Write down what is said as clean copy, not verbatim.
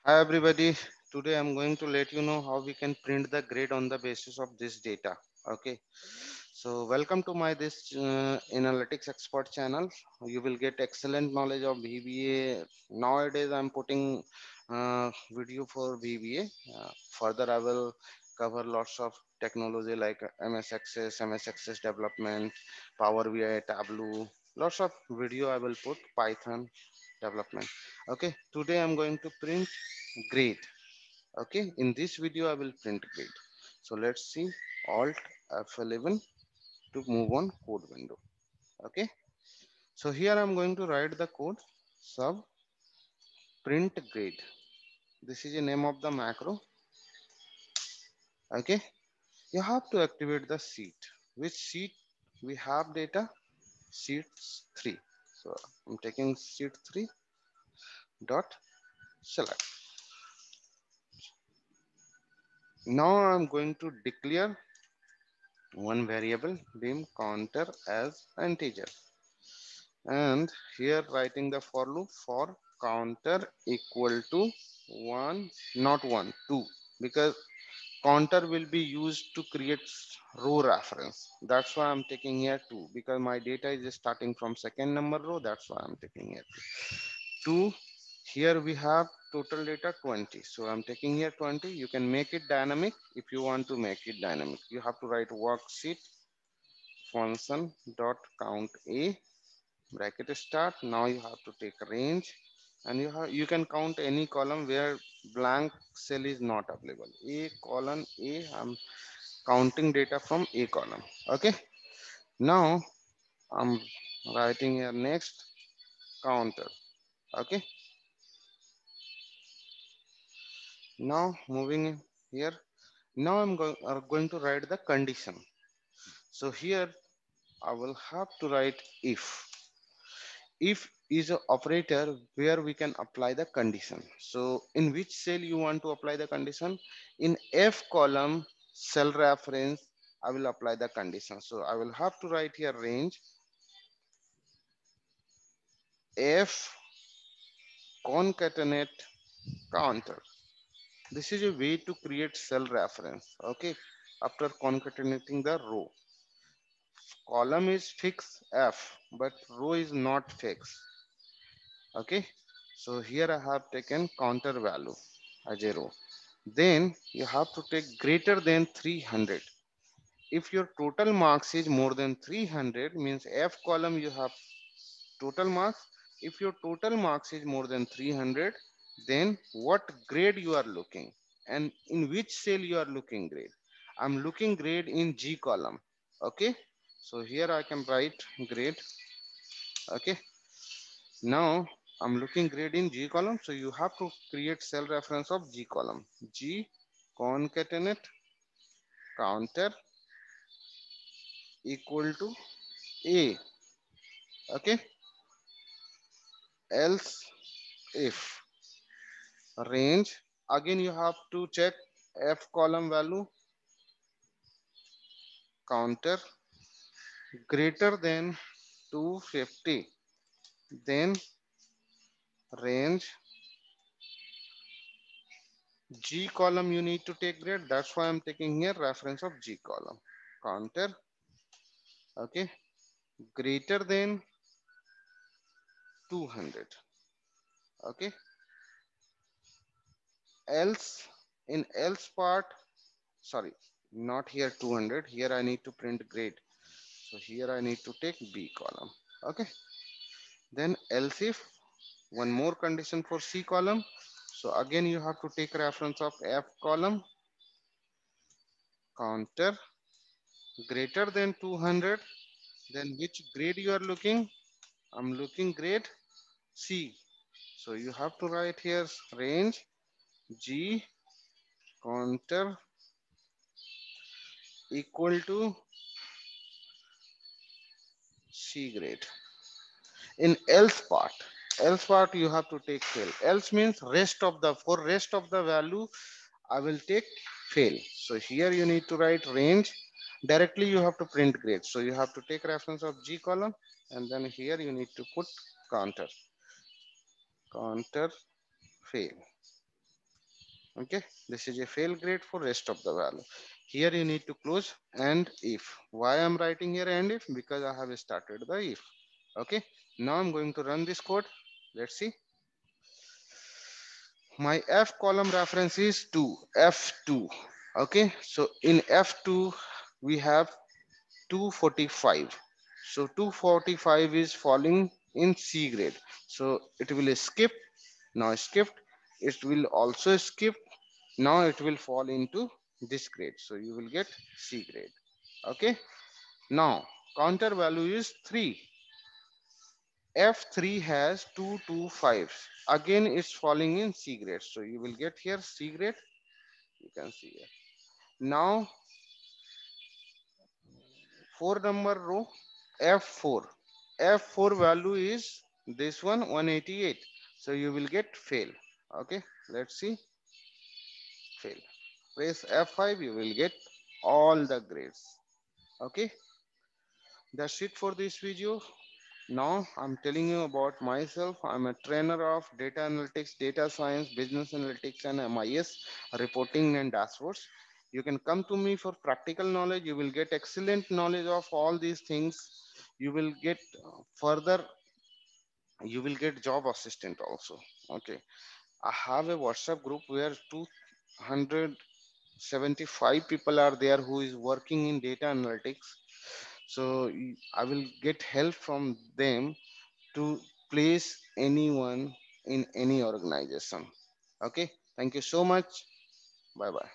Hi everybody. Today I'm going to let you know how we can print the grade on the basis of this data. Okay. So welcome to my this analytics expert channel. You will get excellent knowledge of VBA. Nowadays I'm putting video for VBA. Further I will cover lots of technology like MS Access, MS Access development, Power BI, Tableau. Lots of video I will put Python development. Okay. Today I'm going to print grade. Okay, in this video I will print grade. So let's see. Alt F11 to move on code window. Okay, so here I'm going to write the code sub print grade. This is the name of the macro. Okay, you have to activate the sheet. Which sheet we have data? Sheets 3. So I'm taking sheet 3 dot select. Now I'm going to declare one variable beam counter as integer, and here writing the for loop for counter equal to 1, not 1, 2, because counter will be used to create row reference. That's why I'm taking here 2, because my data is starting from second number row. That's why I'm taking here 2. Here we have total data 20, so I'm taking here 20. You can make it dynamic. If you want to make it dynamic, you have to write worksheet function dot count a bracket start. Now you have to take range, and you can count any column where blank cell is not available. A column A, I'm counting data from A column. Okay, now I'm writing here next counter. Okay, now moving in here. Now I'm going to write the condition. So here I will have to write if is an operator where we can apply the condition. So in which cell you want to apply the condition? In F column cell reference I will apply the condition. So I will have to write here range F concatenate counter. This is a way to create cell reference. Okay, after concatenating the row, column is fixed F but row is not fixed. Okay, so here I have taken counter value as a row. Then you have to take greater than 300. If your total marks is more than 300, means F column you have total marks. If your total marks is more than 300, then what grade you are looking, and in which cell you are looking grade? I'm looking grade in G column. Okay, so here I can write grade. Okay, now I'm looking grade in G column, so you have to create cell reference of G column. G concatenate counter equal to A. Okay, else if range, again you have to check F column value counter greater than 250, then range G column you need to take grade. That's why I'm taking here reference of G column counter. Okay, greater than 200. Okay, else in else part, sorry, not here 200, here I need to print grade, so here I need to take B column. Okay, then else if one more condition for C column, so again you have to take reference of F column counter greater than 200. Then which grade you are looking? I'm looking grade C, so you have to write here range G counter equal to C grade. In else part you have to take fail. Else means rest of the, for rest of the value I will take fail. So here you need to write range. Directly you have to print grade, so you have to take reference of G column, and then here you need to put counter fail. Okay, this is a fail grade for rest of the value. Here you need to close and if. Why I'm writing here and if? Because I have started the if. Okay, now I'm going to run this code. Let's see. My f column reference is 2 f2. Okay, so in f2 we have 245. So 245 is falling in C grade, so it will skip. Now skipped, it will also skip. Now it will fall into this grade, so you will get C grade. Okay, now counter value is 3. F3 has 225. Again it's falling in C grade, so you will get here C grade. You can see here. Now 4 number row, F4. F4 value is this one, 188. So you will get fail. Okay, let's see. Fail. Press F5, you will get all the grades. Okay, that's it for this video. Now I'm telling you about myself. I'm a trainer of data analytics, data science, business analytics, and MIS reporting and dashboards. You can come to me for practical knowledge. You will get excellent knowledge of all these things. You will get further, you will get job assistant also. Okay, I have a WhatsApp group where 275 people are there who is working in data analytics. So I will get help from them to place anyone in any organization. Okay, thank you so much. Bye bye.